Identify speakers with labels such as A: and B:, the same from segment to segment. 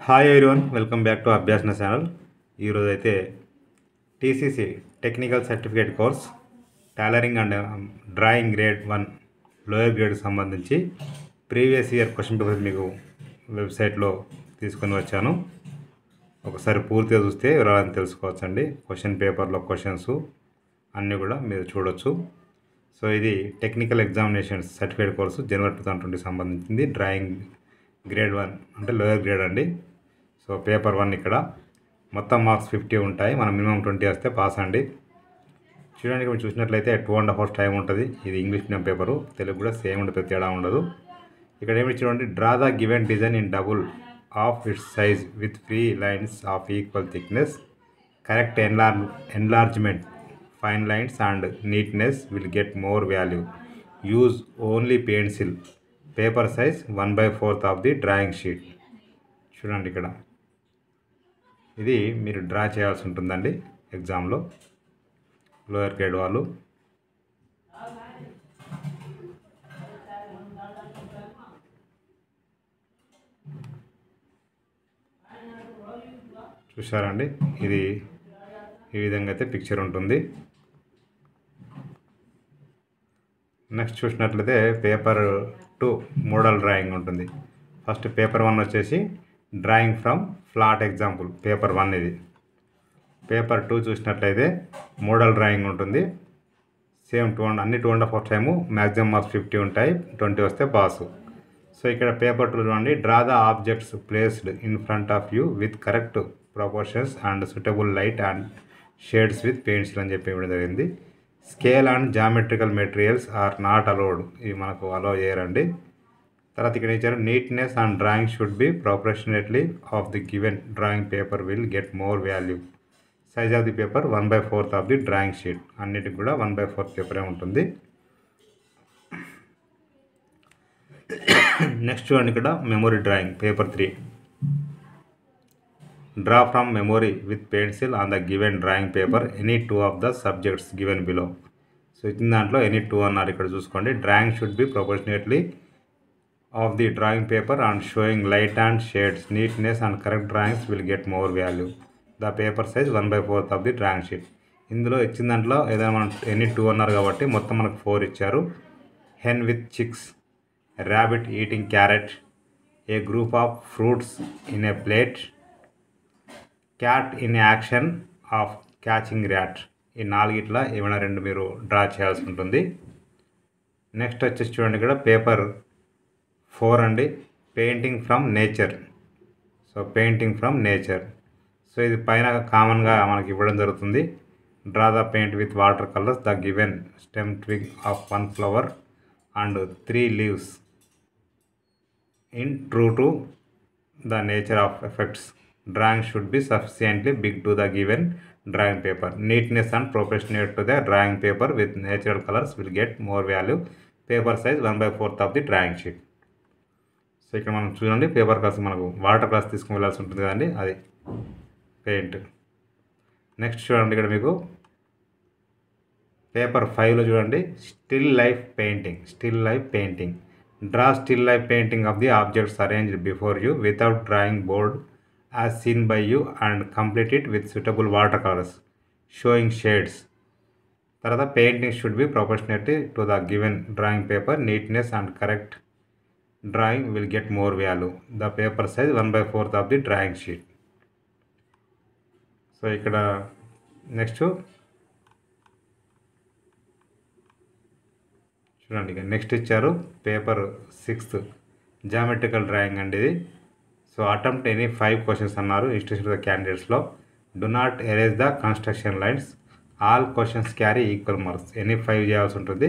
A: Hi everyone, welcome back to Abhyasana channel. ఈరోజు అయితే TCC technical certificate course tailoring and drawing grade 1 lower గ్రేడ్కి సంబంధించి previous year question paper మీకు వెబ్సైట్లో తీసుకొని వచ్చాను. ఒకసారి పూర్తిగా చూస్తే వివరాలను తెలుసుకోవచ్చండి. క్వశ్చన్ పేపర్లో క్వశ్చన్స్ అన్నీ కూడా మీరు చూడొచ్చు. సో ఇది టెక్నికల్ ఎగ్జామినేషన్స్ సర్టిఫికేట్ కోర్సు జనవరి 2020 సంబంధించింది. డ్రాయింగ్ గ్రేడ్ 1 అంటే లోయర్ గ్రేడ్ అండి. సో పేపర్ 1 ఇక్కడ మొత్తం మార్క్స్ 50 ఉంటాయి. మనం మినిమం 20 వస్తే పాస్ అండి. చూడడానికి మీరు చూసినట్లయితే 2.5 hours టైం ఉంటుంది. ఇది ఇంగ్లీష్ మీడియం పేపరు, తెలుగు కూడా సేమ్ ఉంటుంది, తేడా ఉండదు. ఇక్కడ ఏమి చూడండి, draw the given design in double of it's size with free lines of equal thickness. Correct enlargement, fine lines and neatness will get more value. Use only pencil. Paper size 1/4 of the drawing sheet. చూడండి, ఇక్కడ ఇది మీరు draw చేయాల్సి ఉంటుందండి ఎగ్జామ్లో, lower grade వాళ్ళు. చూసారండి, ఇది ఈ విధంగా అయితే పిక్చర్ ఉంటుంది. నెక్స్ట్ చూసినట్లయితే పేపర్ 2 మోడల్ డ్రాయింగ్ ఉంటుంది. ఫస్ట్ పేపర్ 1 వచ్చేసి drawing from flat example, paper 1 ఇది. పేపర్ 2 చూసినట్లయితే మోడల్ డ్రాయింగ్ ఉంటుంది. సేమ్ అన్ని 2.5 hours టైము, మ్యాక్సిమం మార్క్స్ 50 ఉంటాయి, 20 వస్తే పాసు. సో ఇక్కడ పేపర్ 2 చూడండి, draw the objects placed in front of you with correct proportions and suitable light and shades with pencil అని చెప్పి ఇవ్వడం జరిగింది. Scale and geometrical materials are not allowed, ఇవి మనకు అలౌ చేయరండి. తర్వాత ఇక్కడ ఇచ్చారు, neatness and drawing should be proportionately of the given drawing paper will get more value. Size of the paper 1/4 of the drawing sheet. అన్నిటికి కూడా 1/4 పేపరే ఉంటుంది. నెక్స్ట్ చూడండి, ఇక్కడ memory drawing paper 3. Draw from memory with pencil on the given drawing paper any 2 of the subjects given below. So ఇచ్చిన దాంట్లో any 2 అన్నారు. ఇక్కడ చూసుకోండి, drawing should be proportionately of the drawing paper and showing light and shades, neatness and correct drawings will get more value. The paper size 1/4 of the drawing sheet. ఇందులో ఇచ్చిన దాంట్లో ఏదైనా మనం ఎనీ 2 అన్నారు కాబట్టి మొత్తం మనకు 4 ఇచ్చారు. hen with chicks, rabbit eating carrot, a group of fruits in a plate, cat in action of catching rat. ఈ 4 ఇట్లా ఏమైనా 2 మీరు డ్రా చేయాల్సి ఉంటుంది. నెక్స్ట్ వచ్చేసి చూడండి, ఇక్కడ పేపర్ 4 అండి, painting from nature. So painting from nature. So ఇది పైన కామన్గా మనకి ఇవ్వడం జరుగుతుంది. Draw the paint with water colours the given stem twig of 1 flower and 3 leaves in true to the nature of effects. Drawing should be sufficiently big to the given drawing paper. Neatness and proportionate to the drawing paper with natural colours will get more value. Paper size 1/4 of the drawing sheet. So ఇక్కడ మనం చూడండి, paper colours మనకు water colours తీసుకుని వెళ్ళాల్సి ఉంటుంది కదండి, అది paint. Next చూడండి, ఇక్కడ మీకు పేపర్ 5లో చూడండి, still life painting. Draw still life painting of the objects arranged before you without drawing board as seen by you and complete it with suitable water colours showing shades. తర్వాత painting should be proportionate to the given drawing paper. Neatness and correct drawing will get more value. The paper size 1/4 of the drawing sheet. So ఇక్కడ next చూడండి, ఇక next ఇచ్చారు paper 6 geometrical drawing అండి ఇది. So attempt any 5 questions అన్నారు institution the క్యాండిడేట్స్లో. Do not erase the construction lines. All questions carry equal marks. Any 5 చేయాల్సి ఉంటుంది.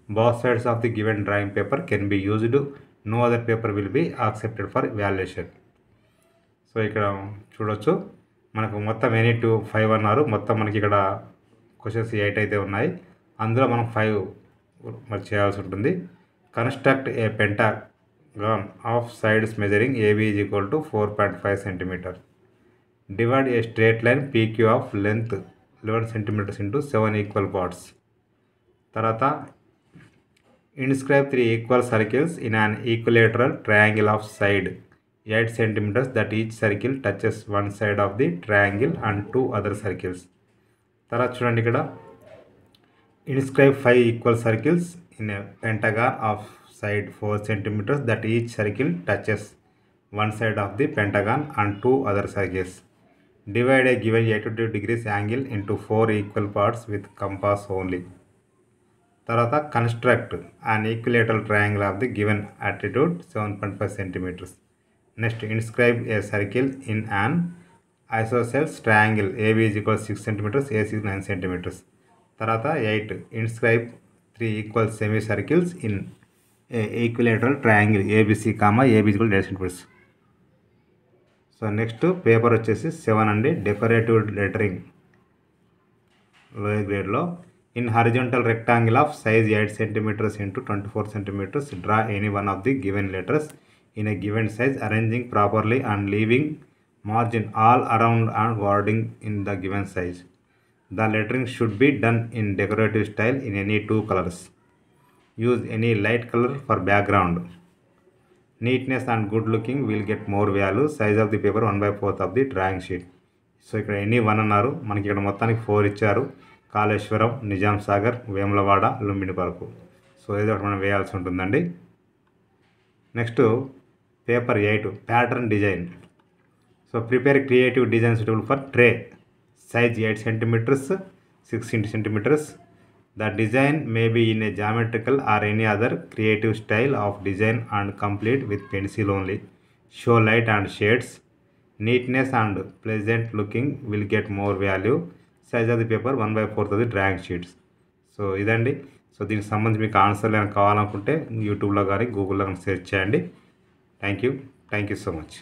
A: Both sides of the given drawing paper can be used. No other paper will be accepted for valuation. So ఇక్కడ చూడొచ్చు, మనకు మొత్తం any 5 అన్నారు. మొత్తం మనకి ఇక్కడ క్వశ్చన్స్ 8 అయితే ఉన్నాయి. అందులో మనం 5 మరి చేయాల్సి ఉంటుంది. Construct a పెంటాగాన్ of sides measuring AB is equal to 4.5 cm. Divide A straight line PQ of length 11 cm into 7 equal parts. తర్వాత inscribe 3 equal circles in an equilateral triangle of side 8 centimeters that each circle touches one side of the triangle and two other circles. తర్వాత చూడండి ఇక్కడ inscribe 5 equal circles in a pentagon of side 4 centimeters that each circle touches one side of the pentagon and two other circles. Divide a given 82 degrees angle into 4 equal parts with compass only. తర్వాత construct an equilateral triangle of the given altitude 7.5 centimeters. Next inscribe a circle in an isosceles triangle AB is equal 6 centimeters, AC is 9 centimeters. తర్వాత 8 inscribe 3 equal semi circles in equilateral triangle ABC, AB is equal 8 centimeters. So next paper వచ్చేసి 7 అండి, decorative lettering lower గ్రేడ్లో. In horizontal rectangle of size 8 centimeters into 24 centimeters, draw any one of the given letters in a given size, arranging properly and leaving margin all around and wording in the given size. The lettering should be done in decorative style in any 2 colors. Use any light color for background. Neatness and good looking will get more value. Size of the paper 1/4 of the drawing sheet. So ఇక్కడ any 1 అన్నారు, మనకి ఇక్కడ మొత్తానికి 4 ఇచ్చారు. Kaleshwaram, Nizam Sagar, Vemulawada, లుంబినిపరకు. So ఏదో ఒకటి మనం వేయాల్సి ఉంటుందండి. Next paper 8 pattern design. So prepare creative design suitable for tray size 8 centimeters 16 centimeters. The design may be in a geometrical or any other creative style of design and complete with pencil only. Show light and shades. Neatness and pleasant looking will get more value. Size of the paper 1/4 of the drawing sheets. So ఇదండి. So దీనికి సంబంధించి మీకు ఆన్సర్లు ఏమైనా కావాలనుకుంటే యూట్యూబ్లో కానీ గూగుల్లో కానీ సెర్చ్ చేయండి. Thank you so much.